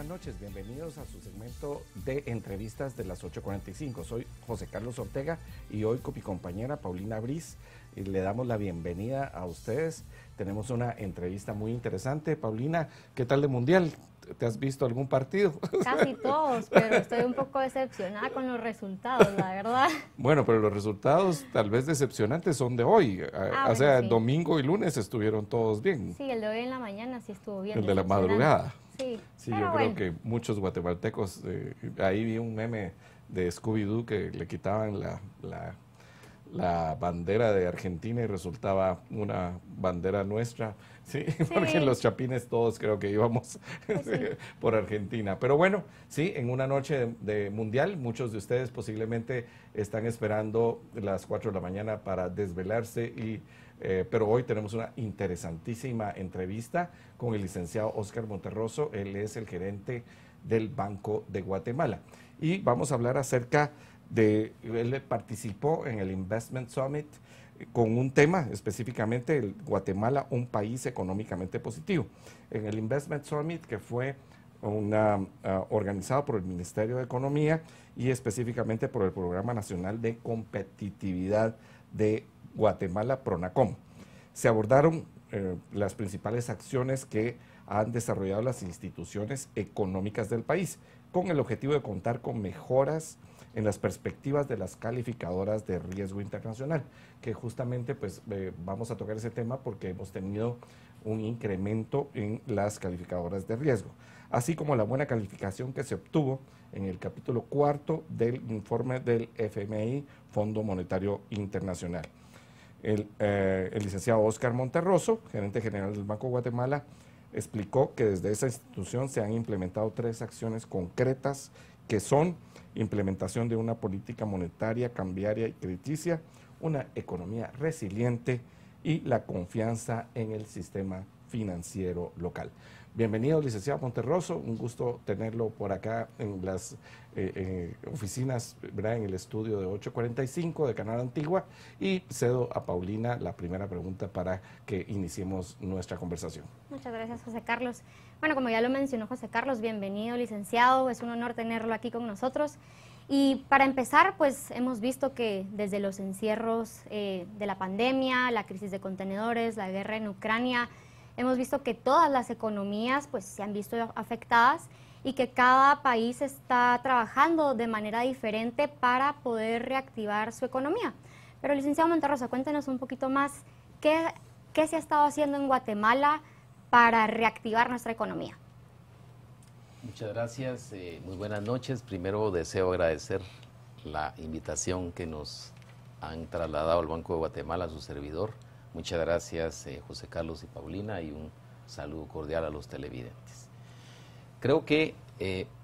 buenas noches, bienvenidos a su segmento de entrevistas de las 8:45. Soy José Carlos Ortega y hoy con mi compañera Paulina Briz le damos la bienvenida a ustedes. Tenemos una entrevista muy interesante. Paulina, ¿qué tal de Mundial? ¿Te has visto algún partido? Casi todos, pero estoy un poco decepcionada con los resultados, la verdad. Bueno, pero los resultados tal vez decepcionantes son de hoy. O sea, Sí. domingo y lunes estuvieron todos bien. Sí, el de hoy en la mañana sí estuvo bien. El de la madrugada. Sí, Sí, pero yo bueno. creo que muchos guatemaltecos, ahí vi un meme de Scooby-Doo que le quitaban la bandera de Argentina y resultaba una bandera nuestra, sí, porque Sí. los chapines todos creo que íbamos Pues sí. por Argentina. Pero bueno, sí, en una noche de mundial, muchos de ustedes posiblemente están esperando las 4 de la mañana para desvelarse pero hoy tenemos una interesantísima entrevista con el licenciado Óscar Monterroso. Él es el gerente del Banco de Guatemala. Y vamos a hablar acerca él participó en el Investment Summit con un tema específicamente, el Guatemala, un país económicamente positivo. En el Investment Summit, que fue organizado por el Ministerio de Economía y específicamente por el Programa Nacional de Competitividad de Guatemala, PRONACOM. Se abordaron las principales acciones que han desarrollado las instituciones económicas del país, con el objetivo de contar con mejoras en las perspectivas de las calificadoras de riesgo internacional, que justamente pues vamos a tocar ese tema porque hemos tenido un incremento en las calificadoras de riesgo, así como la buena calificación que se obtuvo en el capítulo 4 del informe del FMI, Fondo Monetario Internacional. El licenciado Óscar Monterroso, gerente general del Banco de Guatemala, explicó que desde esa institución se han implementado 3 acciones concretas que son implementación de una política monetaria, cambiaria y crediticia, una economía resiliente y la confianza en el sistema financiero local. Bienvenido, licenciado Monterroso, un gusto tenerlo por acá en las oficinas, ¿verdad? En el estudio de 8:45 de Canal Antigua, y cedo a Paulina la primera pregunta para que iniciemos nuestra conversación. Muchas gracias, José Carlos. Bueno, como ya lo mencionó José Carlos, bienvenido, licenciado. Es un honor tenerlo aquí con nosotros. Y para empezar, pues hemos visto que desde los encierros de la pandemia, la crisis de contenedores, la guerra en Ucrania, hemos visto que todas las economías pues se han visto afectadas y que cada país está trabajando de manera diferente para poder reactivar su economía. Pero licenciado Monterroso, cuéntenos un poquito más, ¿qué se ha estado haciendo en Guatemala para reactivar nuestra economía? Muchas gracias, muy buenas noches. Primero deseo agradecer la invitación que nos han trasladado al Banco de Guatemala, a su servidor. Muchas gracias, José Carlos y Paulina, y un saludo cordial a los televidentes. Creo que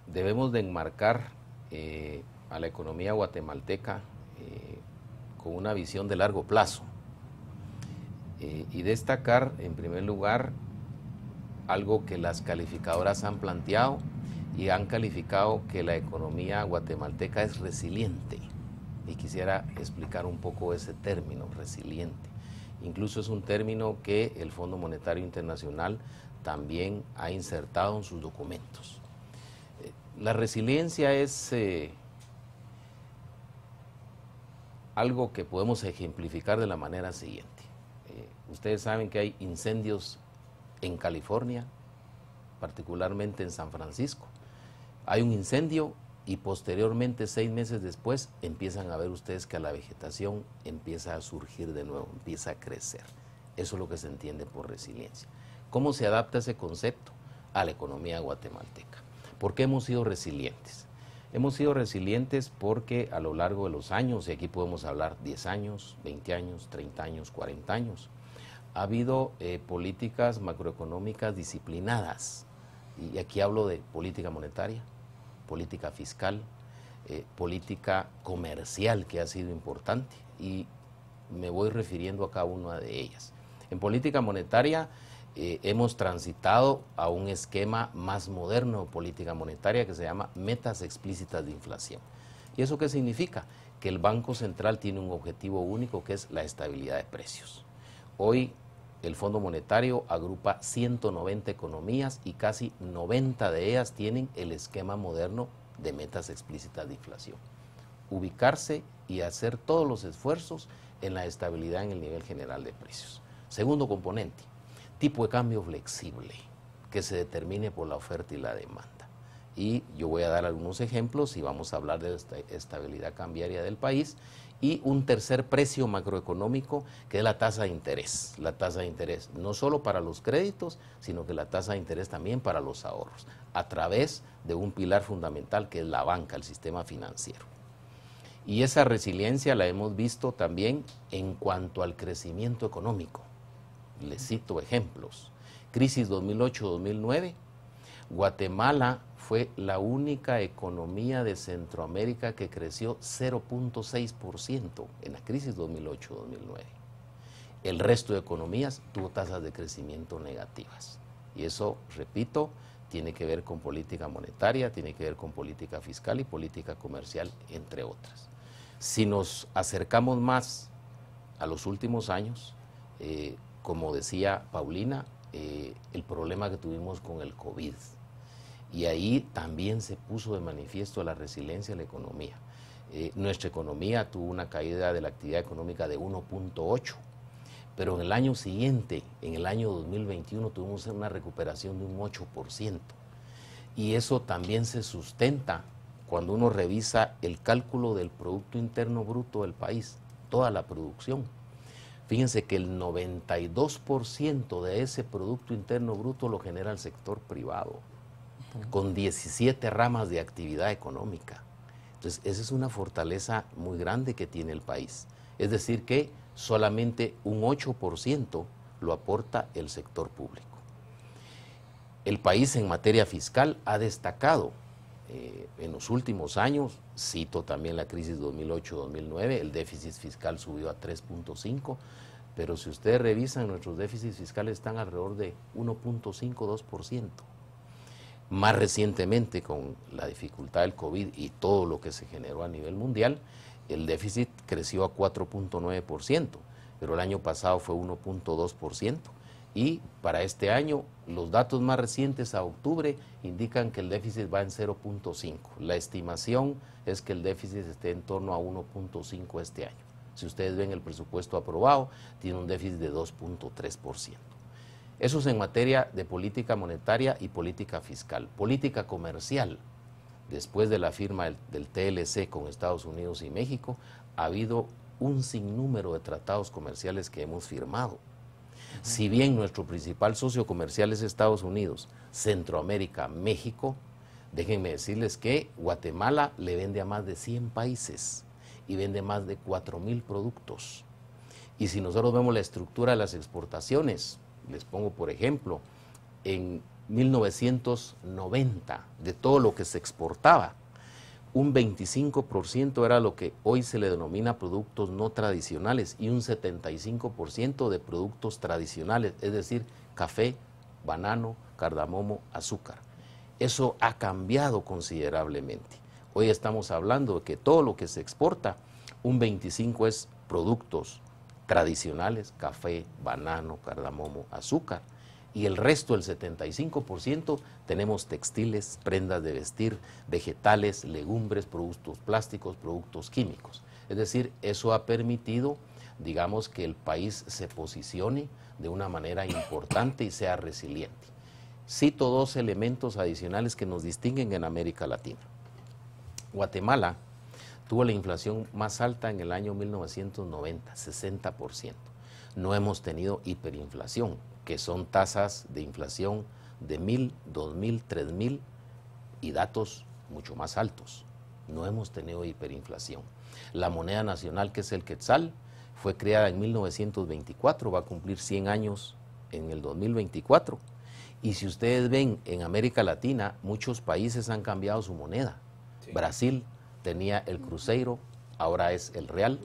debemos de enmarcar a la economía guatemalteca con una visión de largo plazo y destacar, en primer lugar, algo que las calificadoras han planteado y han calificado que la economía guatemalteca es resiliente. Y quisiera explicar un poco ese término, resiliente. Incluso es un término que el Fondo Monetario Internacional también ha insertado en sus documentos. La resiliencia es algo que podemos ejemplificar de la manera siguiente. Ustedes saben que hay incendios en California, particularmente en San Francisco. Hay un incendio y posteriormente, 6 meses después, empiezan a ver ustedes que la vegetación empieza a surgir de nuevo, empieza a crecer. Eso es lo que se entiende por resiliencia. ¿Cómo se adapta ese concepto a la economía guatemalteca? ¿Por qué hemos sido resilientes? Hemos sido resilientes porque a lo largo de los años, y aquí podemos hablar 10 años, 20 años, 30 años, 40 años, ha habido políticas macroeconómicas disciplinadas. Y aquí hablo de política monetaria, política fiscal, política comercial, que ha sido importante, y me voy refiriendo a cada una de ellas. En política monetaria hemos transitado a un esquema más moderno de política monetaria que se llama metas explícitas de inflación. ¿Y eso qué significa? Que el Banco Central tiene un objetivo único, que es la estabilidad de precios. Hoy el Fondo Monetario agrupa 190 economías y casi 90 de ellas tienen el esquema moderno de metas explícitas de inflación. Ubicarse y hacer todos los esfuerzos en la estabilidad en el nivel general de precios. Segundo componente, tipo de cambio flexible, que se determine por la oferta y la demanda. Y yo voy a dar algunos ejemplos y vamos a hablar de la estabilidad cambiaria del país. Y un tercer precio macroeconómico, que es la tasa de interés. La tasa de interés no solo para los créditos, sino que la tasa de interés también para los ahorros, a través de un pilar fundamental que es la banca, el sistema financiero. Y esa resiliencia la hemos visto también en cuanto al crecimiento económico. Les cito ejemplos. Crisis 2008-2009, Guatemala fue la única economía de Centroamérica que creció 0.6% en la crisis 2008-2009. El resto de economías tuvo tasas de crecimiento negativas. Y eso, repito, tiene que ver con política monetaria, tiene que ver con política fiscal y política comercial, entre otras. Si nos acercamos más a los últimos años, como decía Paulina, el problema que tuvimos con el COVID. Y ahí también se puso de manifiesto la resiliencia de la economía. Nuestra economía tuvo una caída de la actividad económica de 1.8, pero en el año siguiente, en el año 2021, tuvimos una recuperación de un 8%. Y eso también se sustenta cuando uno revisa el cálculo del Producto Interno Bruto del país, toda la producción. Fíjense que el 92% de ese Producto Interno Bruto lo genera el sector privado, con 17 ramas de actividad económica. Entonces, esa es una fortaleza muy grande que tiene el país. Es decir, que solamente un 8% lo aporta el sector público. El país en materia fiscal ha destacado en los últimos años, cito también la crisis 2008-2009, el déficit fiscal subió a 3.5%, pero si ustedes revisan, nuestros déficits fiscales están alrededor de 1.5-2%. Más recientemente, con la dificultad del COVID y todo lo que se generó a nivel mundial, el déficit creció a 4.9%, pero el año pasado fue 1.2%. Y para este año, los datos más recientes a octubre indican que el déficit va en 0.5. La estimación es que el déficit esté en torno a 1.5 este año. Si ustedes ven el presupuesto aprobado, tiene un déficit de 2.3%. Eso es en materia de política monetaria y política fiscal. Política comercial, después de la firma del TLC con Estados Unidos y México, ha habido un sinnúmero de tratados comerciales que hemos firmado. Si bien nuestro principal socio comercial es Estados Unidos, Centroamérica, México, déjenme decirles que Guatemala le vende a más de 100 países y vende más de 4.000 productos. Y si nosotros vemos la estructura de las exportaciones, les pongo por ejemplo, en 1990, de todo lo que se exportaba, un 25% era lo que hoy se le denomina productos no tradicionales y un 75% de productos tradicionales, es decir, café, banano, cardamomo, azúcar. Eso ha cambiado considerablemente. Hoy estamos hablando de que todo lo que se exporta, un 25% es productos tradicionales, café, banano, cardamomo, azúcar, y el resto, el 75%, tenemos textiles, prendas de vestir, vegetales, legumbres, productos plásticos, productos químicos. Es decir, eso ha permitido, digamos, que el país se posicione de una manera importante y sea resiliente. Cito dos elementos adicionales que nos distinguen en América Latina. Guatemala tuvo la inflación más alta en el año 1990, 60%. No hemos tenido hiperinflación, que son tasas de inflación de 1.000, 2.000, 3.000 y datos mucho más altos. No hemos tenido hiperinflación. La moneda nacional, que es el quetzal, fue creada en 1924, va a cumplir 100 años en el 2024. Y si ustedes ven en América Latina, muchos países han cambiado su moneda. Sí. Brasil tenía el cruzeiro, ahora es el real.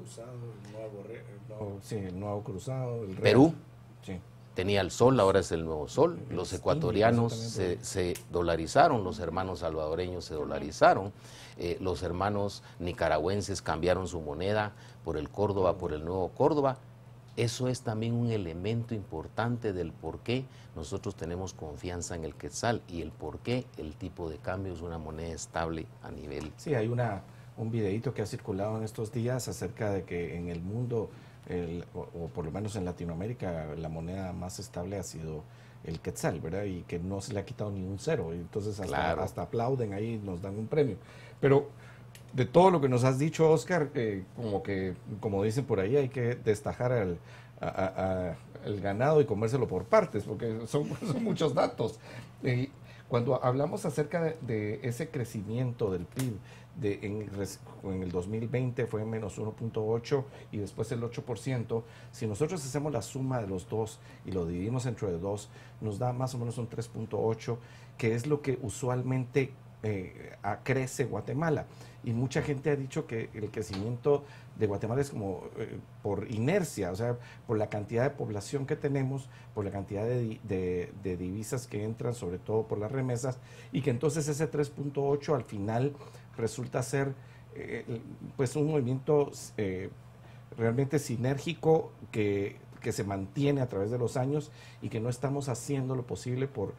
El nuevo cruzado, el real. Perú. Sí. Tenía el sol, ahora es el nuevo sol. Los ecuatorianos se dolarizaron, los hermanos salvadoreños se dolarizaron, los hermanos nicaragüenses cambiaron su moneda por el Córdoba, por el nuevo Córdoba. Eso es también un elemento importante del por qué nosotros tenemos confianza en el quetzal y el por qué el tipo de cambio es una moneda estable a nivel. Sí, hay un videíto que ha circulado en estos días acerca de que en el mundo, o por lo menos en Latinoamérica, la moneda más estable ha sido el quetzal, ¿verdad? Y que no se le ha quitado ni un cero. Y entonces hasta aplauden ahí, nos dan un premio. Pero de todo lo que nos has dicho, Oscar, como dicen por ahí, hay que destajar el ganado y comérselo por partes, porque son muchos datos. Cuando hablamos acerca de ese crecimiento del PIB, en el 2020 fue menos 1.8 y después el 8%, si nosotros hacemos la suma de los dos y lo dividimos entre dos, nos da más o menos un 3.8, que es lo que usualmente crece Guatemala. Y mucha gente ha dicho que el crecimiento de Guatemala es como por inercia, o sea, por la cantidad de población que tenemos, por la cantidad de divisas que entran, sobre todo por las remesas, y que entonces ese 3.8 al final resulta ser pues un movimiento realmente sinérgico que se mantiene a través de los años y que no estamos haciendo lo posible por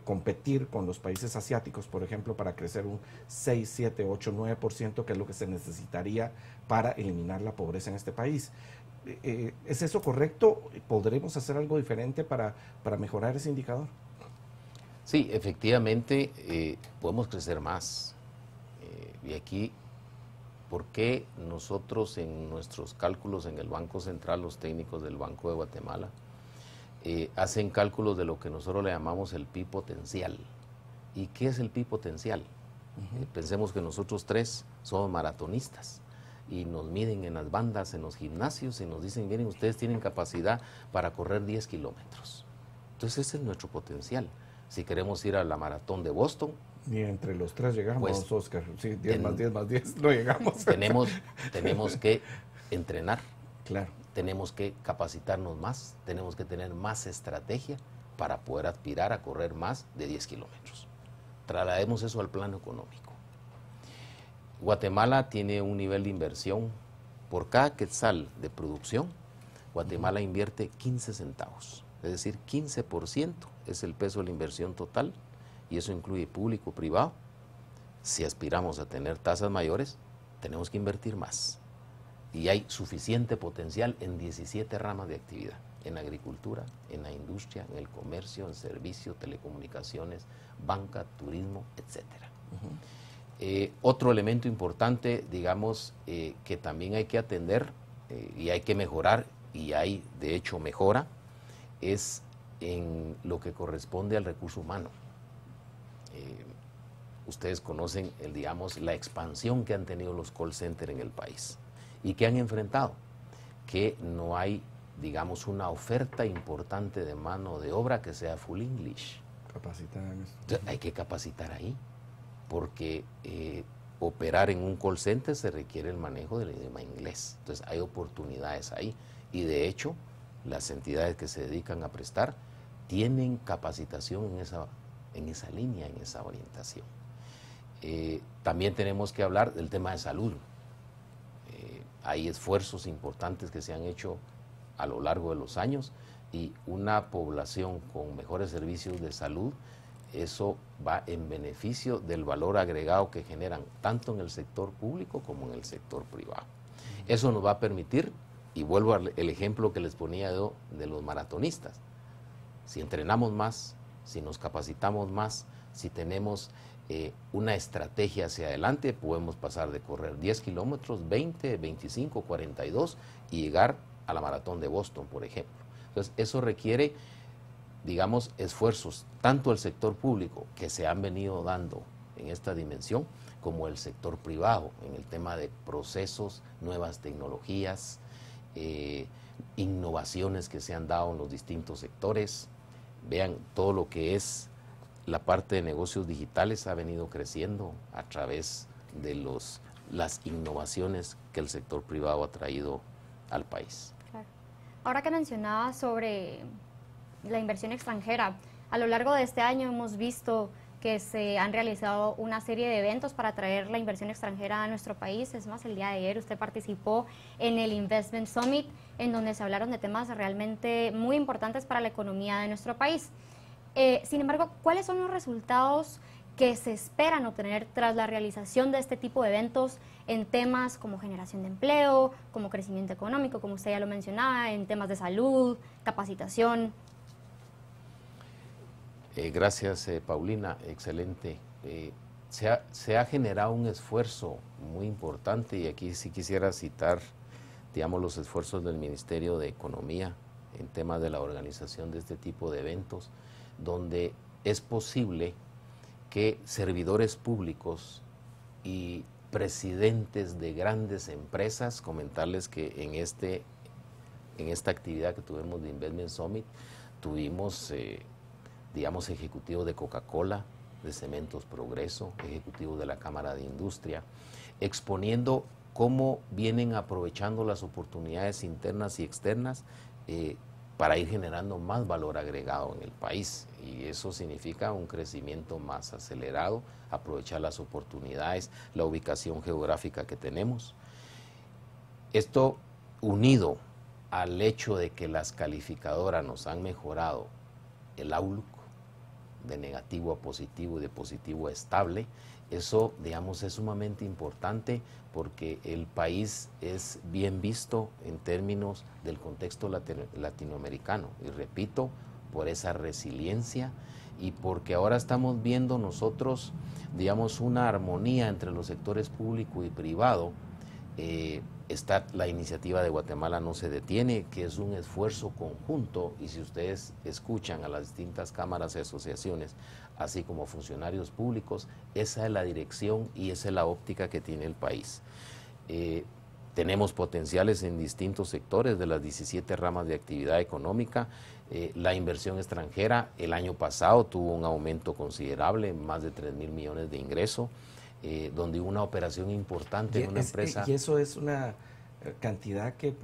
competir con los países asiáticos, por ejemplo, para crecer un 6, 7, 8, 9%, que es lo que se necesitaría para eliminar la pobreza en este país. ¿Es eso correcto? ¿Podremos hacer algo diferente para mejorar ese indicador? Sí, efectivamente podemos crecer más. Y aquí, ¿por qué nosotros en nuestros cálculos en el Banco Central, los técnicos del Banco de Guatemala, hacen cálculos de lo que nosotros le llamamos el PIB potencial? ¿Y qué es el PIB potencial? Pensemos que nosotros tres somos maratonistas y nos miden en las bandas, en los gimnasios y nos dicen, miren, ustedes tienen capacidad para correr 10 kilómetros. Entonces ese es nuestro potencial. Si queremos ir a la maratón de Boston, ni entre los tres llegamos, pues, Oscar. Sí, 10 más 10 más 10, no llegamos. Tenemos que entrenar. Claro. Tenemos que capacitarnos más, tenemos que tener más estrategia para poder aspirar a correr más de 10 kilómetros. Traslademos eso al plano económico. Guatemala tiene un nivel de inversión. Por cada quetzal de producción, Guatemala invierte 15 centavos. Es decir, 15% es el peso de la inversión total, y eso incluye público-privado. Si aspiramos a tener tasas mayores, tenemos que invertir más. Y hay suficiente potencial en 17 ramas de actividad, en la agricultura, en la industria, en el comercio, en servicio, telecomunicaciones, banca, turismo, etc. Otro elemento importante, digamos, que también hay que atender y hay que mejorar, y hay de hecho mejora, es en lo que corresponde al recurso humano. Ustedes conocen, digamos, la expansión que han tenido los call centers en el país y que han enfrentado, que no hay, digamos, una oferta importante de mano de obra que sea full English. Capacitar. Entonces, hay que capacitar ahí, porque operar en un call center se requiere el manejo del idioma inglés. Entonces hay oportunidades ahí, y de hecho las entidades que se dedican a prestar tienen capacitación en esa línea, en esa orientación. También tenemos que hablar del tema de salud. Hay esfuerzos importantes que se han hecho a lo largo de los años, y una población con mejores servicios de salud, eso va en beneficio del valor agregado que generan tanto en el sector público como en el sector privado. Eso nos va a permitir, y vuelvo al ejemplo que les ponía de los maratonistas, si entrenamos más, si nos capacitamos más, si tenemos una estrategia hacia adelante, podemos pasar de correr 10 kilómetros, 20, 25, 42 y llegar a la maratón de Boston, por ejemplo. Entonces, eso requiere, digamos, esfuerzos, tanto el sector público, que se han venido dando en esta dimensión, como el sector privado, en el tema de procesos, nuevas tecnologías, innovaciones que se han dado en los distintos sectores. Vean, todo lo que es la parte de negocios digitales ha venido creciendo a través de las innovaciones que el sector privado ha traído al país. Claro. Ahora que mencionaba sobre la inversión extranjera, a lo largo de este año hemos visto que se han realizado una serie de eventos para atraer la inversión extranjera a nuestro país. Es más, el día de ayer usted participó en el Investment Summit, en donde se hablaron de temas realmente muy importantes para la economía de nuestro país. Sin embargo, ¿cuáles son los resultados que se esperan obtener tras la realización de este tipo de eventos en temas como generación de empleo, como crecimiento económico, como usted ya lo mencionaba, en temas de salud, capacitación? Gracias, Paulina, excelente. Se ha generado un esfuerzo muy importante, y aquí sí quisiera citar, digamos, los esfuerzos del Ministerio de Economía en temas de la organización de este tipo de eventos, donde es posible que servidores públicos y presidentes de grandes empresas, comentarles que en esta actividad que tuvimos de Investment Summit, tuvimos digamos, ejecutivos de Coca-Cola, de Cementos Progreso, ejecutivos de la Cámara de Industria, exponiendo cómo vienen aprovechando las oportunidades internas y externas para ir generando más valor agregado en el país. Y eso significa un crecimiento más acelerado, aprovechar las oportunidades, la ubicación geográfica que tenemos. Esto unido al hecho de que las calificadoras nos han mejorado el outlook, de negativo a positivo y de positivo a estable, eso, digamos, es sumamente importante porque el país es bien visto en términos del contexto latinoamericano, y repito, por esa resiliencia y porque ahora estamos viendo nosotros, digamos, una armonía entre los sectores público y privado. Está la iniciativa de Guatemala No Se Detiene, que es un esfuerzo conjunto, y si ustedes escuchan a las distintas cámaras y asociaciones, así como funcionarios públicos, esa es la dirección y esa es la óptica que tiene el país. Tenemos potenciales en distintos sectores de las 17 ramas de actividad económica. La inversión extranjera el año pasado tuvo un aumento considerable, más de 3.000 millones de ingresos. Donde una operación importante en una empresa. Y eso es una cantidad que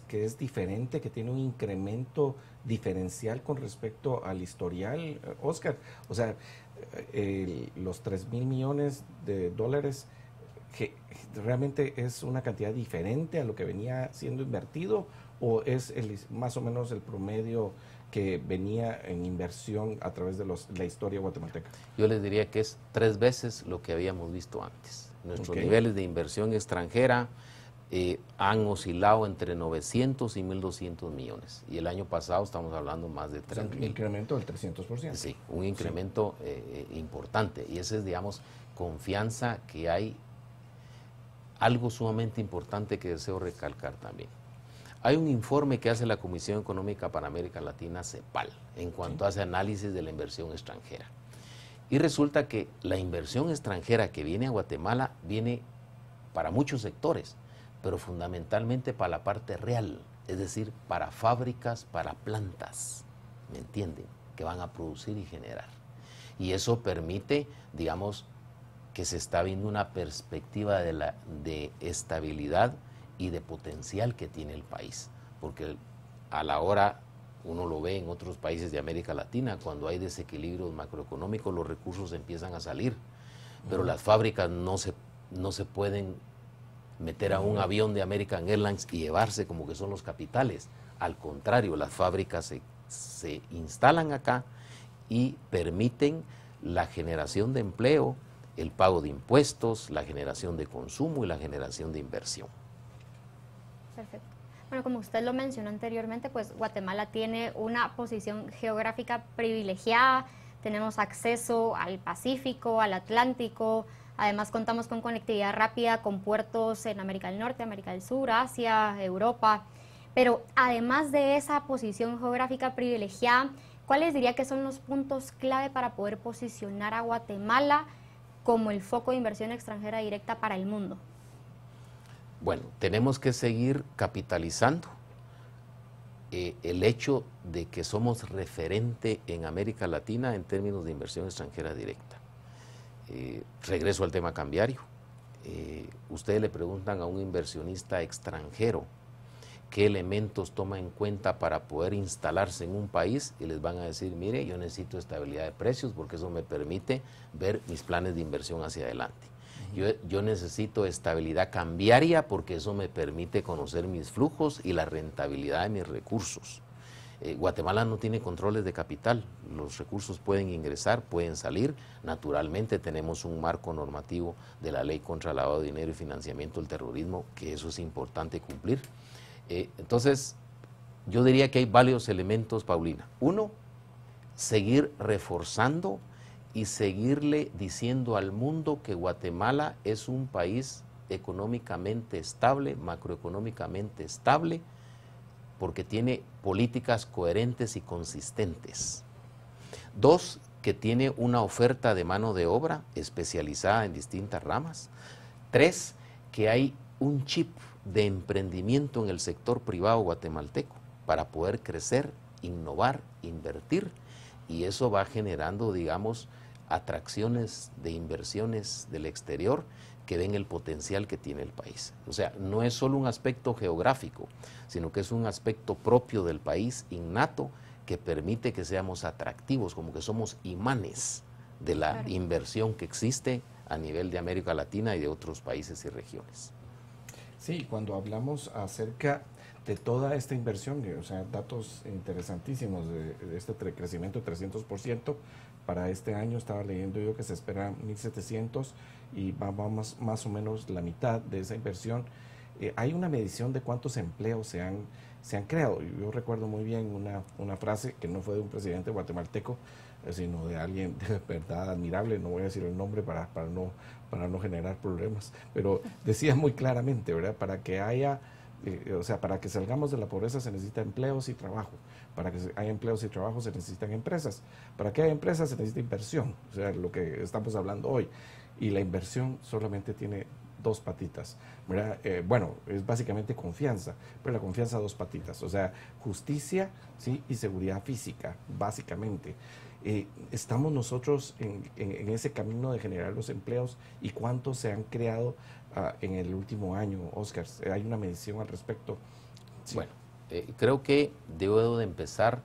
es diferente, que tiene un incremento diferencial con respecto al historial, Oscar. O sea, los 3.000 millones de dólares que realmente es una cantidad diferente a lo que venía siendo invertido, o es más o menos el promedio que venía en inversión a través de la historia guatemalteca. Yo les diría que es 3 veces lo que habíamos visto antes. Nuestros niveles de inversión extranjera han oscilado entre 900 y 1.200 millones. Y el año pasado estamos hablando más de 3.000. Un incremento del 300%. Sí, un incremento importante. Y esa es, digamos, confianza que hay. Algo sumamente importante que deseo recalcar también. Hay un informe que hace la Comisión Económica para América Latina, CEPAL, en cuanto hace análisis de la inversión extranjera. Y resulta que la inversión extranjera que viene a Guatemala viene para muchos sectores, pero fundamentalmente para la parte real, es decir, para fábricas, para plantas, ¿me entienden?, que van a producir y generar. Y eso permite, digamos, que se está viendo una perspectiva de estabilidad y de potencial que tiene el país, porque a la hora, uno lo ve en otros países de América Latina, cuando hay desequilibrios macroeconómicos, los recursos empiezan a salir, pero las fábricas no se pueden meter a un avión de American Airlines y llevarse como que son los capitales. Al contrario, las fábricas se instalan acá y permiten la generación de empleo, el pago de impuestos, la generación de consumo y la generación de inversión. Perfecto. Bueno, como usted lo mencionó anteriormente, pues Guatemala tiene una posición geográfica privilegiada, tenemos acceso al Pacífico, al Atlántico, además contamos con conectividad rápida con puertos en América del Norte, América del Sur, Asia, Europa, pero además de esa posición geográfica privilegiada, ¿cuáles diría que son los puntos clave para poder posicionar a Guatemala como el foco de inversión extranjera directa para el mundo? Bueno, tenemos que seguir capitalizando el hecho de que somos referente en América Latina en términos de inversión extranjera directa. Regreso al tema cambiario. Ustedes le preguntan a un inversionista extranjero qué elementos toma en cuenta para poder instalarse en un país y les van a decir, mire, yo necesito estabilidad de precios porque eso me permite ver mis planes de inversión hacia adelante. Yo necesito estabilidad cambiaria porque eso me permite conocer mis flujos y la rentabilidad de mis recursos. Guatemala no tiene controles de capital, los recursos pueden ingresar, pueden salir, naturalmente tenemos un marco normativo de la ley contra el lavado de dinero y financiamiento del terrorismo, que eso es importante cumplir. Entonces, yo diría que hay varios elementos, Paulina. Uno, seguir reforzando y seguirle diciendo al mundo que Guatemala es un país económicamente estable, macroeconómicamente estable, porque tiene políticas coherentes y consistentes. Dos, que tiene una oferta de mano de obra especializada en distintas ramas. Tres, que hay un chip de emprendimiento en el sector privado guatemalteco para poder crecer, innovar, invertir, y eso va generando, digamos, atracciones de inversiones del exterior que ven el potencial que tiene el país. O sea, no es solo un aspecto geográfico, sino que es un aspecto propio del país, innato, que permite que seamos atractivos, como que somos imanes de la inversión que existe a nivel de América Latina y de otros países y regiones. Sí, cuando hablamos acerca de toda esta inversión, o sea, datos interesantísimos de este crecimiento de 300%, para este año estaba leyendo yo que se espera 1.700 y vamos más o menos la mitad de esa inversión. Hay una medición de cuántos empleos se han creado. Yo recuerdo muy bien una frase que no fue de un presidente guatemalteco, sino de alguien de verdad admirable, no voy a decir el nombre para no generar problemas, pero decía muy claramente, ¿verdad? Para que haya, o sea, para que salgamos de la pobreza se necesita empleos y trabajo, para que haya empleos y trabajo se necesitan empresas, para que haya empresas se necesita inversión, o sea, lo que estamos hablando hoy, y la inversión solamente tiene dos patitas, ¿verdad? Bueno, es básicamente confianza, pero la confianza dos patitas, o sea, justicia, ¿sí? Y seguridad física, básicamente. Estamos nosotros en ese camino de generar los empleos y cuántos se han creado en el último año, Oscar. ¿Hay una medición al respecto? Sí. Bueno, creo que debo de empezar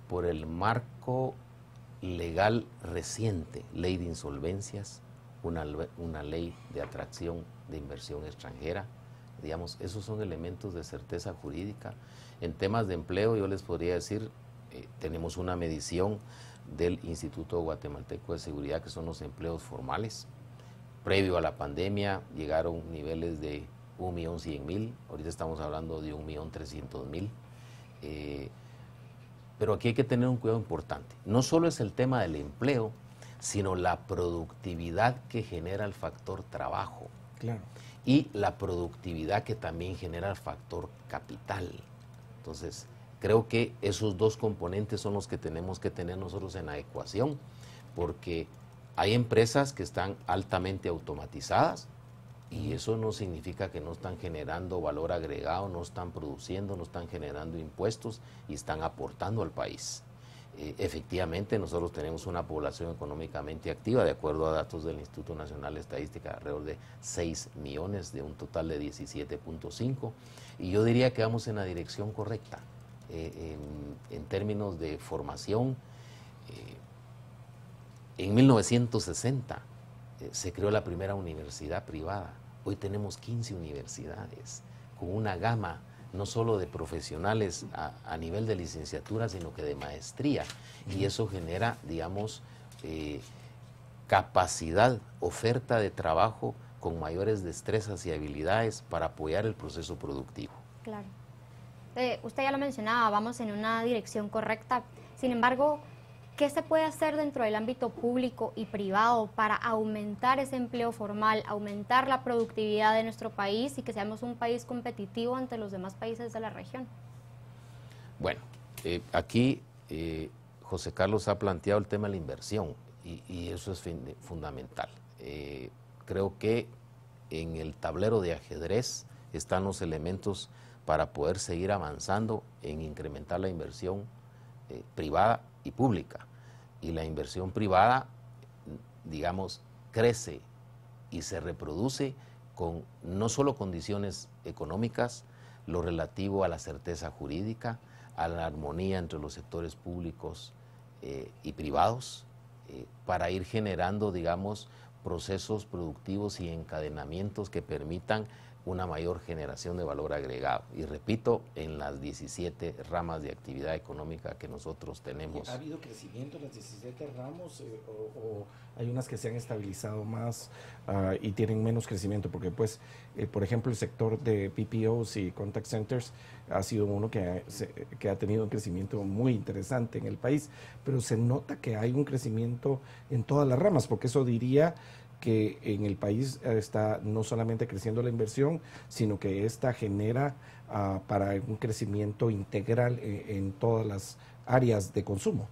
por el marco legal reciente, ley de insolvencias, una ley de atracción de inversión extranjera. Digamos, esos son elementos de certeza jurídica. En temas de empleo, yo les podría decir, tenemos una medición del Instituto Guatemalteco de Seguridad, que son los empleos formales. Previo a la pandemia llegaron niveles de 1.100.000, ahorita estamos hablando de 1.300.000. Pero aquí hay que tener un cuidado importante. No solo es el tema del empleo, sino la productividad que genera el factor trabajo. Claro. Y la productividad que también genera el factor capital. Entonces, creo que esos dos componentes son los que tenemos que tener nosotros en la ecuación, porque hay empresas que están altamente automatizadas y eso no significa que no están generando valor agregado, no están produciendo, no están generando impuestos y están aportando al país. Efectivamente, nosotros tenemos una población económicamente activa, de acuerdo a datos del Instituto Nacional de Estadística, alrededor de 6 millones de un total de 17.5, y yo diría que vamos en la dirección correcta. En términos de formación, en 1960 se creó la primera universidad privada. Hoy tenemos 15 universidades con una gama no solo de profesionales a nivel de licenciatura, sino que de maestría. Y eso genera, digamos, capacidad, oferta de trabajo con mayores destrezas y habilidades para apoyar el proceso productivo. Claro. Usted ya lo mencionaba, vamos en una dirección correcta. Sin embargo, ¿qué se puede hacer dentro del ámbito público y privado para aumentar ese empleo formal, aumentar la productividad de nuestro país y que seamos un país competitivo ante los demás países de la región? Bueno, aquí José Carlos ha planteado el tema de la inversión y eso es fundamental. Creo que en el tablero de ajedrez están los elementos para poder seguir avanzando en incrementar la inversión privada y pública. Y la inversión privada, digamos, crece y se reproduce con no solo condiciones económicas, lo relativo a la certeza jurídica, a la armonía entre los sectores públicos y privados, para ir generando, digamos, procesos productivos y encadenamientos que permitan una mayor generación de valor agregado. Y repito, en las 17 ramas de actividad económica que nosotros tenemos. ¿Ha habido crecimiento en las 17 ramos o hay unas que se han estabilizado más y tienen menos crecimiento? Porque pues, por ejemplo, el sector de PPOs y contact centers ha sido uno que ha tenido un crecimiento muy interesante en el país, pero se nota que hay un crecimiento en todas las ramas, porque eso diría que en el país está no solamente creciendo la inversión, sino que esta genera para un crecimiento integral en todas las áreas de consumo.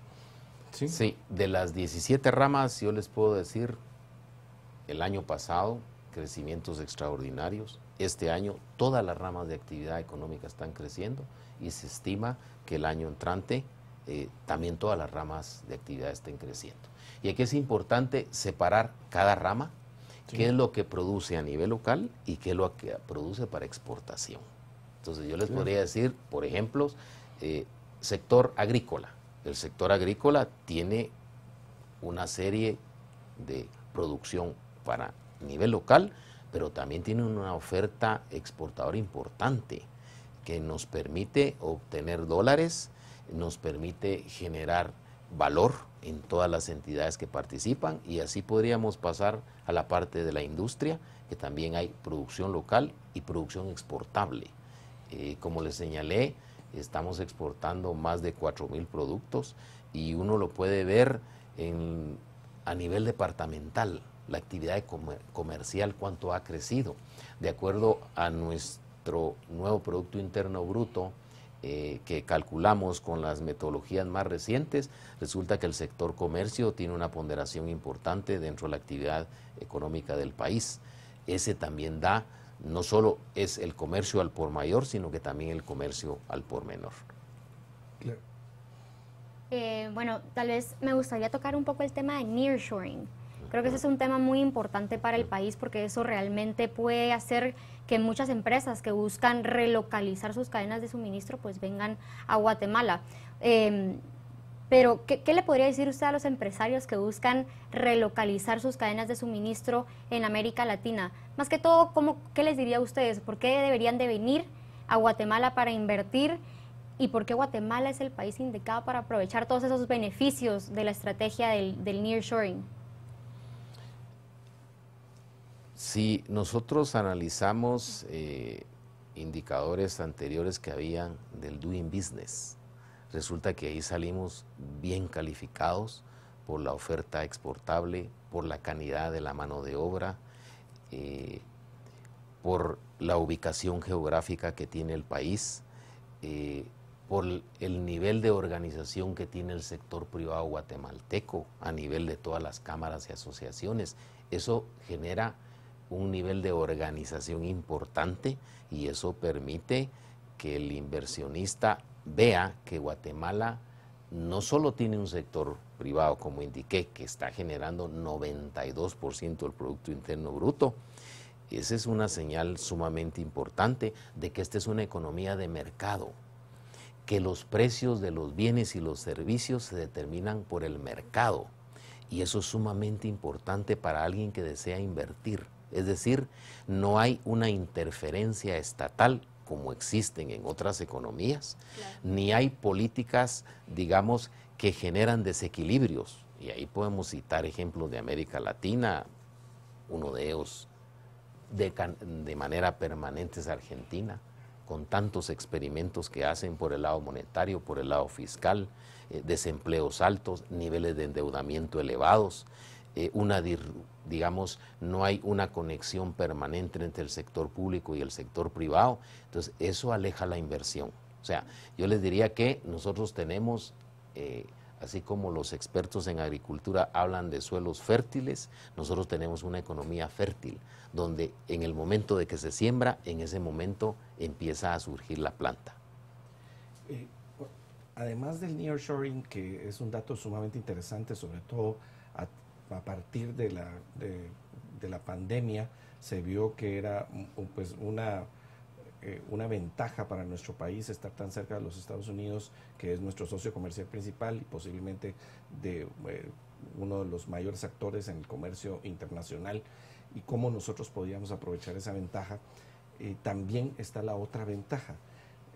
¿Sí? Sí, de las 17 ramas yo les puedo decir, el año pasado, crecimientos extraordinarios. Este año todas las ramas de actividad económica están creciendo y se estima que el año entrante también todas las ramas de actividad estén creciendo. Y aquí es importante separar cada rama, sí, qué es lo que produce a nivel local y qué es lo que produce para exportación. Entonces yo les podría decir, por ejemplo, sector agrícola. El sector agrícola tiene una serie de producción para nivel local, pero también tiene una oferta exportadora importante que nos permite obtener dólares, nos permite generar valor en todas las entidades que participan, y así podríamos pasar a la parte de la industria, que también hay producción local y producción exportable. Como les señalé, estamos exportando más de 4.000 productos y uno lo puede ver a nivel departamental, la actividad comercial, cuánto ha crecido. De acuerdo a nuestro nuevo Producto Interno Bruto, que calculamos con las metodologías más recientes, resulta que el sector comercio tiene una ponderación importante dentro de la actividad económica del país. Ese también da, no solo es el comercio al por mayor, sino que también el comercio al por menor. Claro. Bueno, tal vez me gustaría tocar un poco el tema de nearshoring. Creo que ese es un tema muy importante para el país, porque eso realmente puede hacer que muchas empresas que buscan relocalizar sus cadenas de suministro pues vengan a Guatemala. Pero, ¿qué le podría decir usted a los empresarios que buscan relocalizar sus cadenas de suministro en América Latina? Más que todo, ¿qué les diría a ustedes? ¿Por qué deberían de venir a Guatemala para invertir? ¿Y por qué Guatemala es el país indicado para aprovechar todos esos beneficios de la estrategia del nearshoring? Si nosotros analizamos indicadores anteriores que habían del Doing Business, resulta que ahí salimos bien calificados por la oferta exportable, por la calidad de la mano de obra, por la ubicación geográfica que tiene el país, por el nivel de organización que tiene el sector privado guatemalteco a nivel de todas las cámaras y asociaciones. Eso genera un nivel de organización importante y eso permite que el inversionista vea que Guatemala no solo tiene un sector privado, como indiqué, que está generando 92% del Producto Interno Bruto. Esa es una señal sumamente importante de que esta es una economía de mercado, que los precios de los bienes y los servicios se determinan por el mercado, y eso es sumamente importante para alguien que desea invertir. Es decir, no hay una interferencia estatal como existen en otras economías, claro, ni hay políticas, digamos, que generan desequilibrios. Y ahí podemos citar ejemplos de América Latina, uno de ellos de manera permanente es Argentina, con tantos experimentos que hacen por el lado monetario, por el lado fiscal, desempleos altos, niveles de endeudamiento elevados, digamos, no hay una conexión permanente entre el sector público y el sector privado. Entonces eso aleja la inversión. O sea, yo les diría que nosotros tenemos, así como los expertos en agricultura hablan de suelos fértiles, nosotros tenemos una economía fértil, donde en el momento de que se siembra, en ese momento empieza a surgir la planta. Además del nearshoring, que es un dato sumamente interesante, sobre todo a partir de la pandemia, se vio que era pues una ventaja para nuestro país estar tan cerca de los Estados Unidos, que es nuestro socio comercial principal y posiblemente de uno de los mayores actores en el comercio internacional, y cómo nosotros podíamos aprovechar esa ventaja. También está la otra ventaja.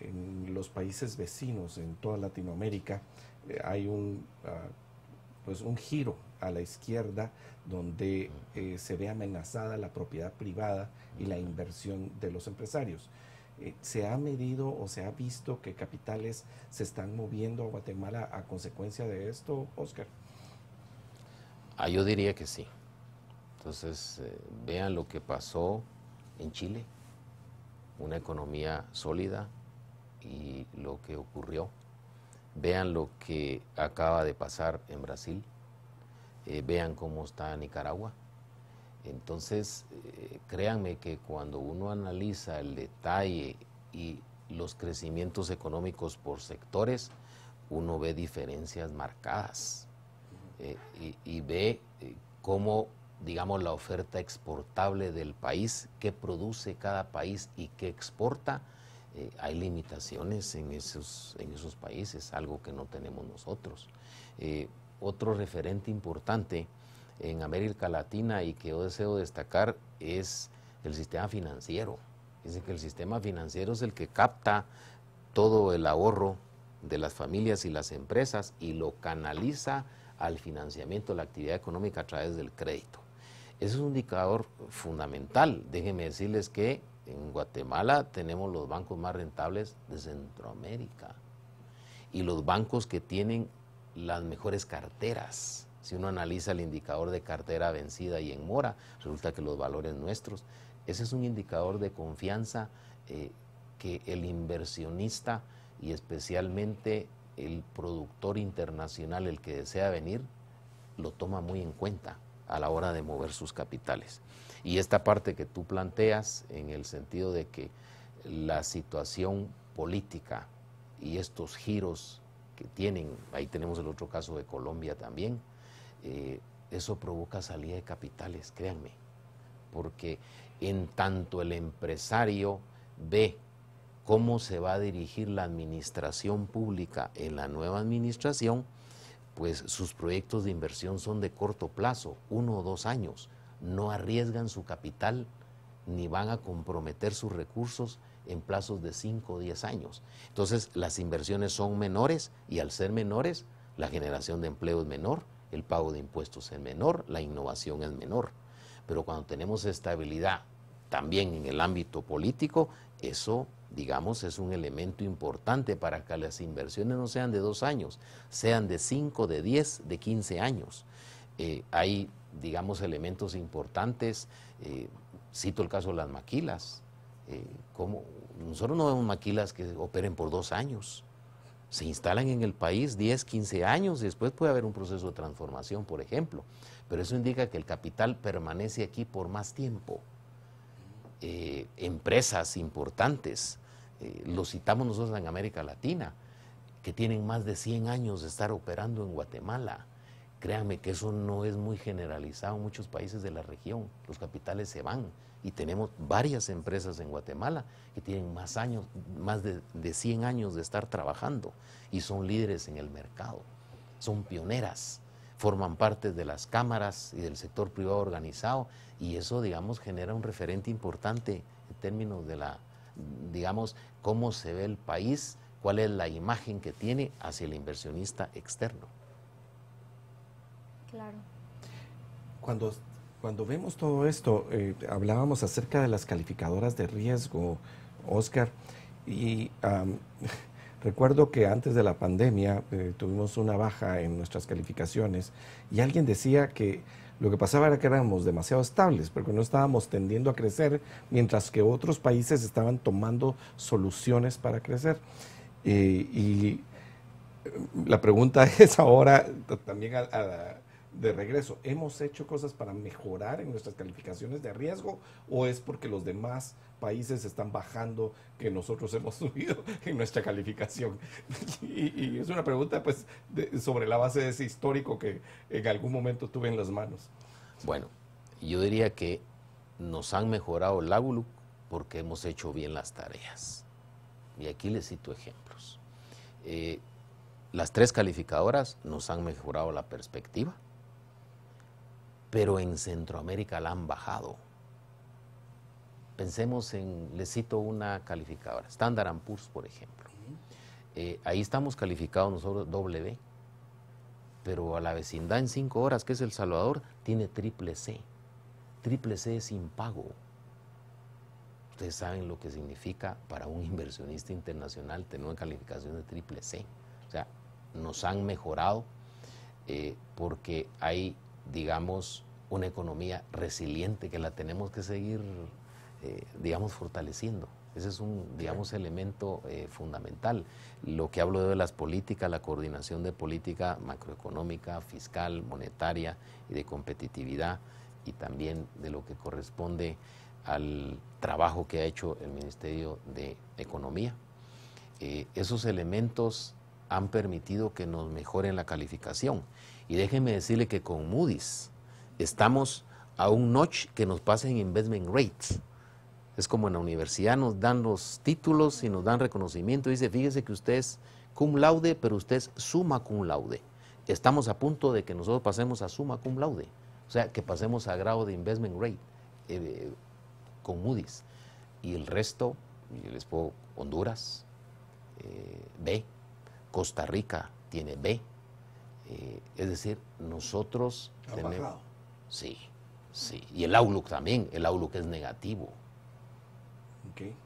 En los países vecinos, en toda Latinoamérica, hay pues un giro a la izquierda donde se ve amenazada la propiedad privada y la inversión de los empresarios. ¿Se ha medido o se ha visto que capitales se están moviendo a Guatemala a consecuencia de esto, Oscar? Yo diría que sí. Entonces, vean lo que pasó en Chile, una economía sólida, y lo que ocurrió. Vean lo que acaba de pasar en Brasil. Vean cómo está Nicaragua. Entonces, créanme que cuando uno analiza el detalle y los crecimientos económicos por sectores, uno ve diferencias marcadas y ve cómo, digamos, la oferta exportable del país, qué produce cada país y qué exporta. Hay limitaciones en esos países, algo que no tenemos nosotros. Otro referente importante en América Latina y que yo deseo destacar es el sistema financiero. Dicen que el sistema financiero es el que capta todo el ahorro de las familias y las empresas y lo canaliza al financiamiento de la actividad económica a través del crédito. Ese es un indicador fundamental. Déjenme decirles que en Guatemala tenemos los bancos más rentables de Centroamérica y los bancos que tienen las mejores carteras. Si uno analiza el indicador de cartera vencida y en mora, resulta que los valores nuestros, ese es un indicador de confianza que el inversionista y especialmente el productor internacional, el que desea venir, lo toma muy en cuenta a la hora de mover sus capitales. Y esta parte que tú planteas en el sentido de que la situación política y estos giros que tienen, ahí tenemos el otro caso de Colombia también, eso provoca salida de capitales, créanme, porque en tanto el empresario ve cómo se va a dirigir la administración pública en la nueva administración, pues sus proyectos de inversión son de corto plazo, 1 o 2 años, no arriesgan su capital ni van a comprometer sus recursos en plazos de 5 o 10 años. Entonces las inversiones son menores y al ser menores la generación de empleo es menor, el pago de impuestos es menor, la innovación es menor. Pero cuando tenemos estabilidad también en el ámbito político, eso, digamos, es un elemento importante para que las inversiones no sean de 2 años, sean de 5, de 10, de 15 años. Hay, digamos, elementos importantes, cito el caso de las maquilas. Como nosotros no vemos maquilas que operen por 2 años, se instalan en el país 10, 15 años, y después puede haber un proceso de transformación, por ejemplo, pero eso indica que el capital permanece aquí por más tiempo. Empresas importantes, lo citamos nosotros en América Latina, que tienen más de 100 años de estar operando en Guatemala. Créanme que eso no es muy generalizado en muchos países de la región. Los capitales se van y tenemos varias empresas en Guatemala que tienen más años, más de 100 años de estar trabajando y son líderes en el mercado, son pioneras, forman parte de las cámaras y del sector privado organizado, y eso, digamos, genera un referente importante en términos de digamos, cómo se ve el país, cuál es la imagen que tiene hacia el inversionista externo. Claro. Cuando vemos todo esto, hablábamos acerca de las calificadoras de riesgo, Oscar, y recuerdo que antes de la pandemia tuvimos una baja en nuestras calificaciones y alguien decía que lo que pasaba era que éramos demasiado estables, porque no estábamos tendiendo a crecer, mientras que otros países estaban tomando soluciones para crecer. Y la pregunta es ahora también de regreso, ¿hemos hecho cosas para mejorar en nuestras calificaciones de riesgo o es porque los demás países están bajando que nosotros hemos subido en nuestra calificación? Y es una pregunta pues sobre la base de ese histórico que en algún momento tuve en las manos. Bueno, yo diría que nos han mejorado el outlook porque hemos hecho bien las tareas. Y aquí les cito ejemplos. Las 3 calificadoras nos han mejorado la perspectiva, pero en Centroamérica la han bajado. Pensemos les cito una calificadora, Standard & Poor's, por ejemplo. Ahí estamos calificados nosotros doble, pero a la vecindad en 5 horas, que es El Salvador, tiene triple C. Triple C es impago. Ustedes saben lo que significa para un inversionista internacional tener una calificación de triple C. O sea, nos han mejorado porque hay, digamos, una economía resiliente que la tenemos que seguir, digamos, fortaleciendo. Ese es un, digamos, elemento fundamental. Lo que hablo de las políticas, la coordinación de política macroeconómica, fiscal, monetaria y de competitividad, y también de lo que corresponde al trabajo que ha hecho el Ministerio de Economía. Esos elementos han permitido que nos mejoren la calificación. Y déjenme decirle que con Moody's estamos a un notch que nos pasa en investment rates. Es como en la universidad nos dan los títulos y nos dan reconocimiento. Dice, fíjese que usted es cum laude, pero usted es summa cum laude. Estamos a punto de que nosotros pasemos a summa cum laude. O sea, que pasemos a grado de investment rate con Moody's. Y el resto, les puedo, Honduras, B, Costa Rica tiene B. Es decir, nosotros tenemos... Bajado. Sí, sí. Y el outlook también, el outlook es negativo. Okay.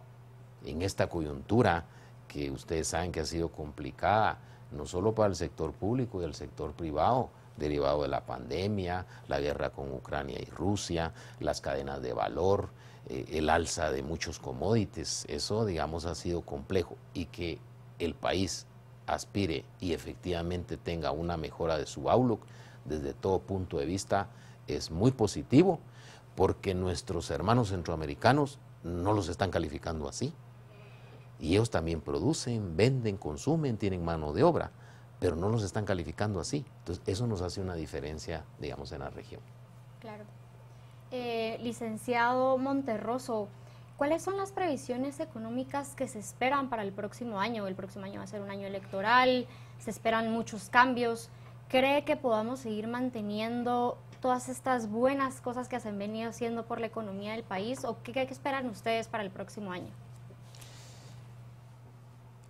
En esta coyuntura que ustedes saben que ha sido complicada, no solo para el sector público y el sector privado, derivado de la pandemia, la guerra con Ucrania y Rusia, las cadenas de valor, el alza de muchos commodities, eso, digamos, ha sido complejo. Y que el país aspire y efectivamente tenga una mejora de su outlook desde todo punto de vista es muy positivo, porque nuestros hermanos centroamericanos no los están calificando así. Y ellos también producen, venden, consumen, tienen mano de obra, pero no los están calificando así. Entonces, eso nos hace una diferencia, digamos, en la región. Claro. Licenciado Monterroso, ¿cuáles son las previsiones económicas que se esperan para el próximo año? El próximo año va a ser un año electoral, se esperan muchos cambios. ¿Cree que podamos seguir manteniendo todas estas buenas cosas que se han venido haciendo por la economía del país? ¿O qué esperan ustedes para el próximo año?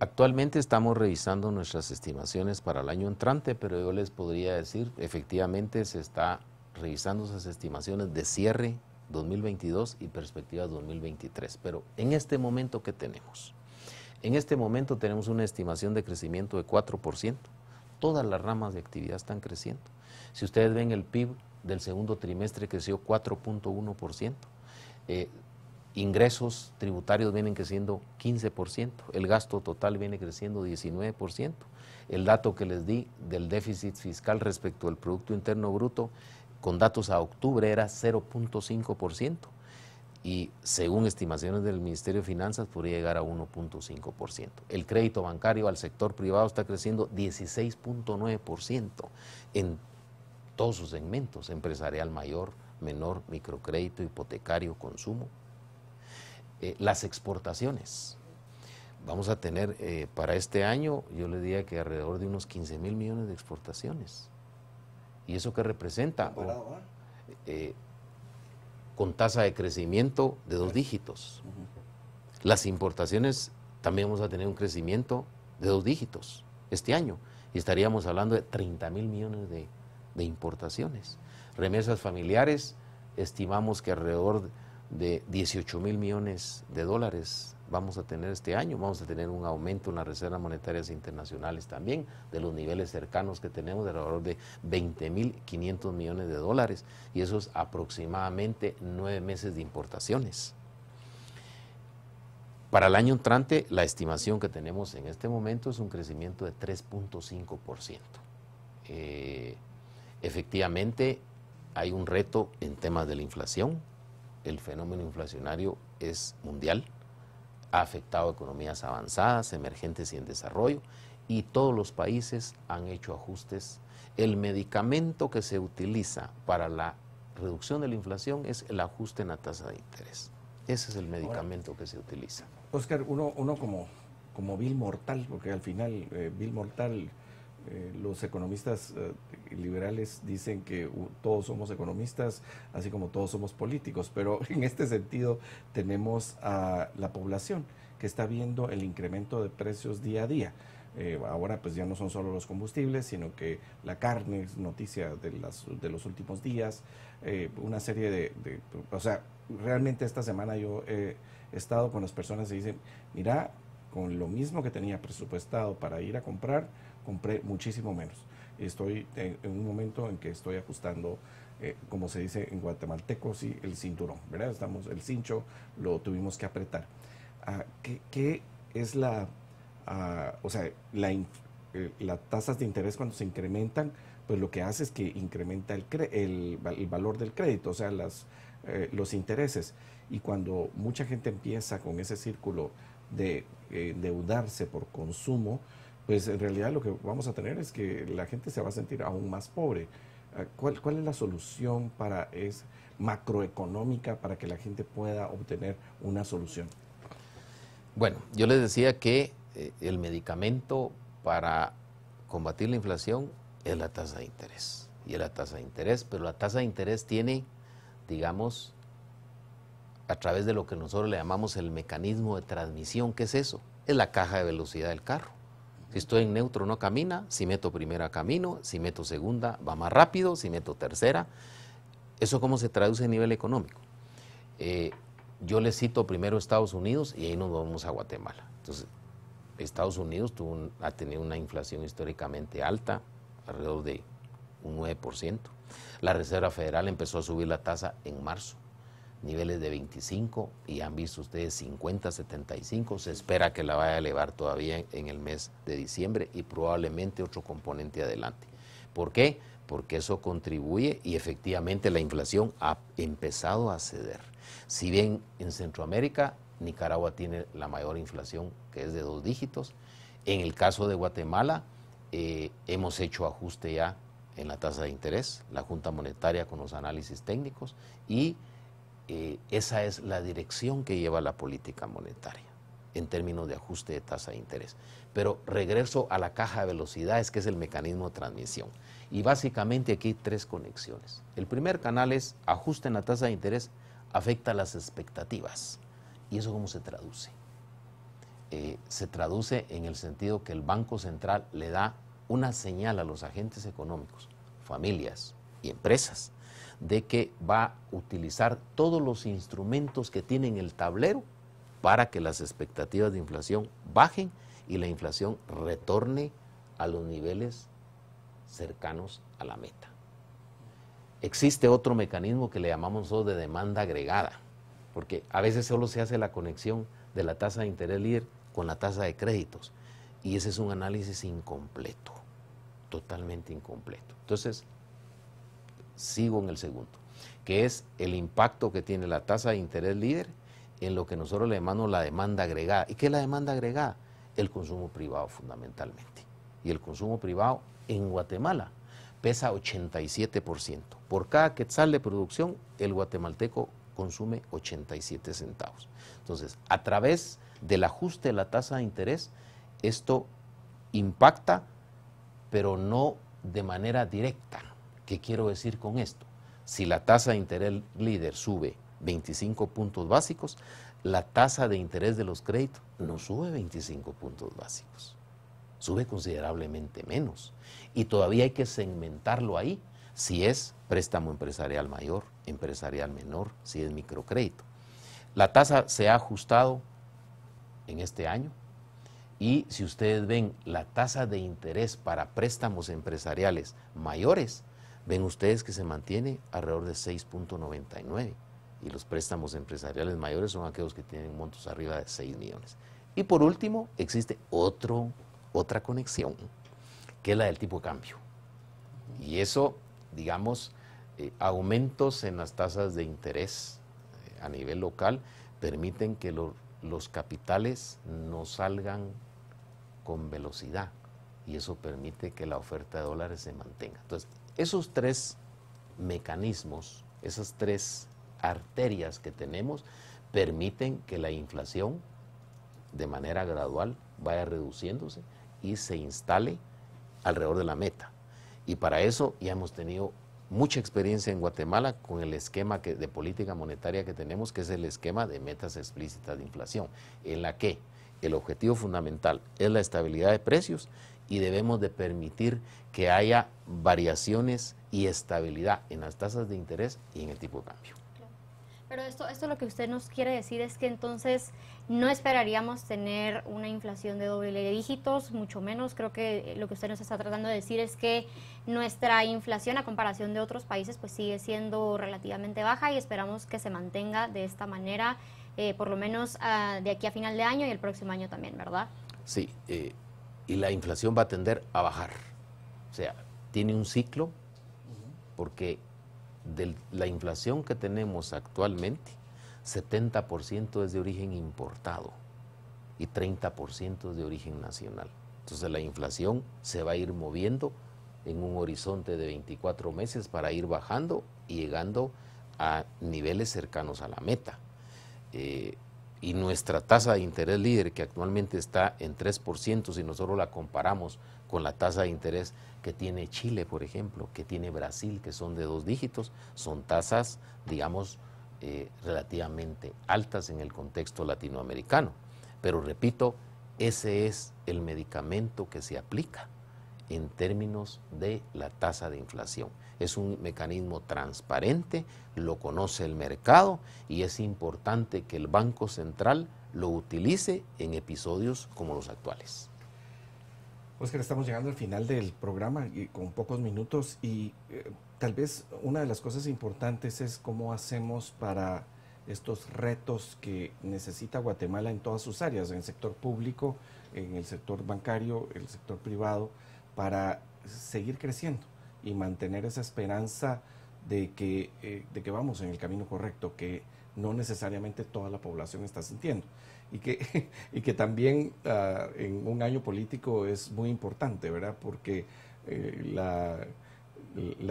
Actualmente estamos revisando nuestras estimaciones para el año entrante, pero yo les podría decir, efectivamente se está revisando esas estimaciones de cierre 2022 y perspectivas 2023. Pero en este momento, ¿qué tenemos? En este momento tenemos una estimación de crecimiento de 4%. Todas las ramas de actividad están creciendo. Si ustedes ven el PIB del segundo trimestre creció 4.1%. Ingresos tributarios vienen creciendo 15%, el gasto total viene creciendo 19%. El dato que les di del déficit fiscal respecto al Producto Interno Bruto, con datos a octubre era 0.5%, y según estimaciones del Ministerio de Finanzas podría llegar a 1.5%. El crédito bancario al sector privado está creciendo 16.9% en todos sus segmentos, empresarial mayor, menor, microcrédito, hipotecario, consumo. Las exportaciones. Vamos a tener para este año, yo le diría que alrededor de unos 15,000 millones de exportaciones. ¿Y eso qué representa? Con tasa de crecimiento de 2 dígitos. Las importaciones también vamos a tener un crecimiento de 2 dígitos este año. Y estaríamos hablando de 30,000 millones de importaciones. Remesas familiares, estimamos que alrededor de 18,000 millones de dólares vamos a tener este año. Vamos a tener un aumento en las reservas monetarias internacionales también, de los niveles cercanos que tenemos, de alrededor de 20,500 millones de dólares, y eso es aproximadamente 9 meses de importaciones. Para el año entrante, la estimación que tenemos en este momento es un crecimiento de 3.5%. Efectivamente, hay un reto en temas de la inflación. El fenómeno inflacionario es mundial, ha afectado a economías avanzadas, emergentes y en desarrollo, y todos los países han hecho ajustes. El medicamento que se utiliza para la reducción de la inflación es el ajuste en la tasa de interés. Ese es el medicamento que se utiliza. Oscar, uno como vil mortal, porque al final, vil mortal, los economistas liberales dicen que todos somos economistas, así como todos somos políticos, pero en este sentido tenemos a la población que está viendo el incremento de precios día a día. Ahora pues ya no son solo los combustibles, sino que la carne es noticia de los últimos días, una serie o sea, realmente esta semana yo he estado con las personas que dicen, mira, con lo mismo que tenía presupuestado para ir a comprar, compré muchísimo menos. Estoy en un momento en que estoy ajustando, como se dice en guatemalteco, sí, el cinturón, ¿verdad? El cincho lo tuvimos que apretar. ¿Qué es o sea, las tasas de interés cuando se incrementan, pues lo que hace es que incrementa el valor del crédito, o sea, los intereses. Y cuando mucha gente empieza con ese círculo de endeudarse por consumo, pues en realidad lo que vamos a tener es que la gente se va a sentir aún más pobre. ¿Cuál es la solución macroeconómica para que la gente pueda obtener una solución? Bueno, yo les decía que el medicamento para combatir la inflación es la tasa de interés. Y es la tasa de interés, pero la tasa de interés tiene, digamos, a través de lo que nosotros le llamamos el mecanismo de transmisión. ¿Qué es eso? Es la caja de velocidad del carro. Si estoy en neutro no camina, si meto primera camino, si meto segunda va más rápido, si meto tercera. ¿Eso cómo se traduce a nivel económico? Yo les cito primero Estados Unidos y ahí nos vamos a Guatemala. Entonces, Estados Unidos ha tenido una inflación históricamente alta, alrededor de un 9%. La Reserva Federal empezó a subir la tasa en marzo, niveles de 25, y han visto ustedes 50, 75. Se espera que la vaya a elevar todavía en el mes de diciembre y probablemente otro componente adelante. ¿Por qué? Porque eso contribuye y efectivamente la inflación ha empezado a ceder. Si bien en Centroamérica, Nicaragua tiene la mayor inflación, que es de 2 dígitos, en el caso de Guatemala hemos hecho ajuste ya en la tasa de interés, la Junta Monetaria con los análisis técnicos, y esa es la dirección que lleva la política monetaria en términos de ajuste de tasa de interés. Pero regreso a la caja de velocidades, que es el mecanismo de transmisión. Y básicamente aquí hay 3 conexiones. El primer canal es ajuste en la tasa de interés, afecta las expectativas. ¿Y eso cómo se traduce? Se traduce en el sentido que el Banco Central le da una señal a los agentes económicos, familias y empresas, de que va a utilizar todos los instrumentos que tiene en el tablero para que las expectativas de inflación bajen y la inflación retorne a los niveles cercanos a la meta. Existe otro mecanismo que le llamamos nosotros de demanda agregada, porque a veces solo se hace la conexión de la tasa de interés líder con la tasa de créditos, y ese es un análisis incompleto, totalmente incompleto. Entonces, sigo en el segundo, que es el impacto que tiene la tasa de interés líder en lo que nosotros le llamamos la demanda agregada. ¿Y qué es la demanda agregada? El consumo privado fundamentalmente. Y el consumo privado en Guatemala pesa 87%. Por cada quetzal de producción, el guatemalteco consume 87 centavos. Entonces, a través del ajuste de la tasa de interés, esto impacta, pero no de manera directa. ¿Qué quiero decir con esto? Si la tasa de interés líder sube 25 puntos básicos, la tasa de interés de los créditos no sube 25 puntos básicos, sube considerablemente menos. Y todavía hay que segmentarlo ahí, si es préstamo empresarial mayor, empresarial menor, si es microcrédito. La tasa se ha ajustado en este año, y si ustedes ven la tasa de interés para préstamos empresariales mayores, ven ustedes que se mantiene alrededor de 6.99, y los préstamos empresariales mayores son aquellos que tienen montos arriba de 6 millones. Y por último, existe otra conexión, que es la del tipo de cambio. Y eso, digamos, aumentos en las tasas de interés a nivel local permiten que los capitales no salgan con velocidad, y eso permite que la oferta de dólares se mantenga. Entonces, esos 3 mecanismos, esas 3 arterias que tenemos, permiten que la inflación de manera gradual vaya reduciéndose y se instale alrededor de la meta. Y para eso ya hemos tenido mucha experiencia en Guatemala con el esquema de política monetaria que tenemos, que es el esquema de metas explícitas de inflación, en la que el objetivo fundamental es la estabilidad de precios y debemos de permitir que haya variaciones y estabilidad en las tasas de interés y en el tipo de cambio. Pero esto lo que usted nos quiere decir es que entonces no esperaríamos tener una inflación de doble dígitos, mucho menos. Creo que lo que usted nos está tratando de decir es que nuestra inflación a comparación de otros países pues sigue siendo relativamente baja y esperamos que se mantenga de esta manera, por lo menos de aquí a final de año y el próximo año también, ¿verdad? Sí, y la inflación va a tender a bajar. O sea, tiene un ciclo porque de la inflación que tenemos actualmente, 70% es de origen importado y 30% es de origen nacional. Entonces la inflación se va a ir moviendo en un horizonte de 24 meses para ir bajando y llegando a niveles cercanos a la meta. Y nuestra tasa de interés líder, que actualmente está en 3%, si nosotros la comparamos con la tasa de interés que tiene Chile, por ejemplo, que tiene Brasil, que son de 2 dígitos, son tasas, digamos, relativamente altas en el contexto latinoamericano. Pero repito, ese es el medicamento que se aplica en términos de la tasa de inflación. Es un mecanismo transparente, lo conoce el mercado y es importante que el Banco Central lo utilice en episodios como los actuales. Óscar, estamos llegando al final del programa y con pocos minutos y tal vez una de las cosas importantes es cómo hacemos para estos retos que necesita Guatemala en todas sus áreas, en el sector público, en el sector bancario, el sector privado, para seguir creciendo y mantener esa esperanza de que vamos en el camino correcto, que no necesariamente toda la población está sintiendo. Y que también en un año político es muy importante, ¿verdad? Porque la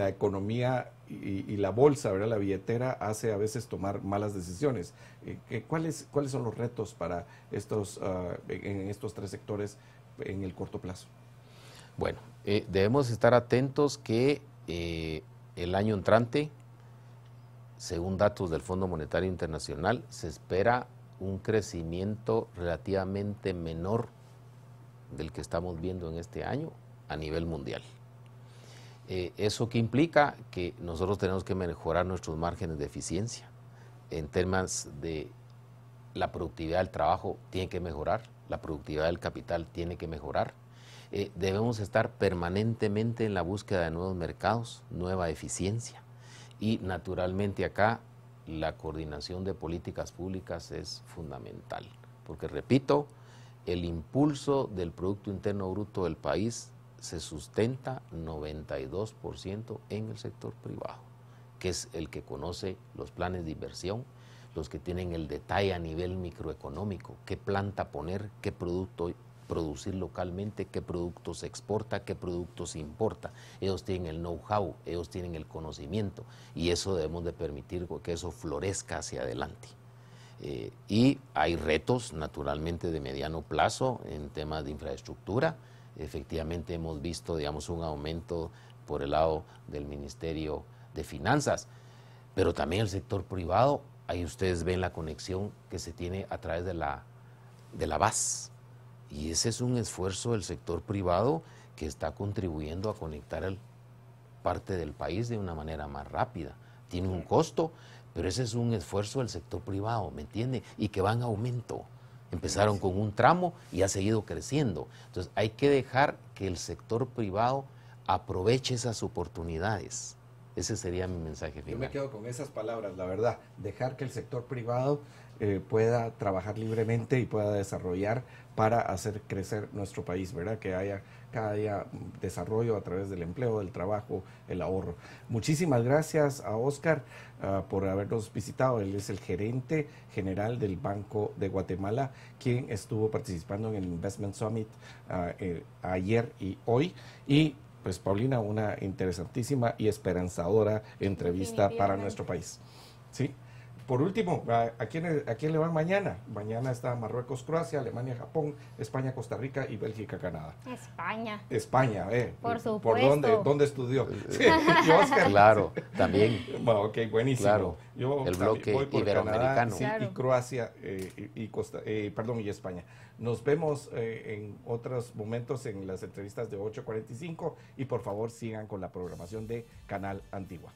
economía y la bolsa, ¿verdad? La billetera hace a veces tomar malas decisiones. ¿Cuáles son los retos para en estos 3 sectores en el corto plazo? Bueno, debemos estar atentos que el año entrante, según datos del Fondo Monetario Internacional, se espera un crecimiento relativamente menor del que estamos viendo en este año a nivel mundial. ¿Eso qué implica? Que nosotros tenemos que mejorar nuestros márgenes de eficiencia. En temas de la productividad del trabajo tiene que mejorar, la productividad del capital tiene que mejorar. Debemos estar permanentemente en la búsqueda de nuevos mercados, nueva eficiencia y naturalmente acá la coordinación de políticas públicas es fundamental, porque repito, el impulso del Producto Interno Bruto del país se sustenta 92% en el sector privado, que es el que conoce los planes de inversión, los que tienen el detalle a nivel microeconómico, qué planta poner, qué producto producir localmente, qué producto se exporta, qué producto se importa. Ellos tienen el know-how, ellos tienen el conocimiento y eso debemos de permitir que eso florezca hacia adelante. Y hay retos naturalmente de mediano plazo en temas de infraestructura. Efectivamente hemos visto, digamos, un aumento por el lado del Ministerio de Finanzas, pero también el sector privado, ahí ustedes ven la conexión que se tiene a través de la BAS. Y ese es un esfuerzo del sector privado que está contribuyendo a conectar parte del país de una manera más rápida. Tiene un costo, pero ese es un esfuerzo del sector privado, ¿me entiende? Y que va en aumento. Empezaron con un tramo y ha seguido creciendo. Entonces hay que dejar que el sector privado aproveche esas oportunidades. Ese sería mi mensaje final. Yo me quedo con esas palabras, la verdad. Dejar que el sector privado pueda trabajar libremente y pueda desarrollar para hacer crecer nuestro país, ¿verdad? Que haya cada día desarrollo a través del empleo, del trabajo, el ahorro. Muchísimas gracias a Óscar por habernos visitado. Él es el gerente general del Banco de Guatemala, quien estuvo participando en el Investment Summit ayer y hoy. Y pues Paulina, una interesantísima y esperanzadora entrevista para nuestro país. ¿Sí? por último, ¿a quién le van mañana? Mañana está Marruecos, Croacia, Alemania, Japón, España, Costa Rica y Bélgica, Canadá. España. España, Por supuesto. ¿Por dónde estudió? Sí, yo, Oscar. Claro, también. Bueno, ok, buenísimo. Claro, Yo el bloque voy por iberoamericano. Canadá, sí, Claro. y Croacia y España. Nos vemos en otros momentos en las entrevistas de 8:45 y por favor sigan con la programación de Canal Antigua.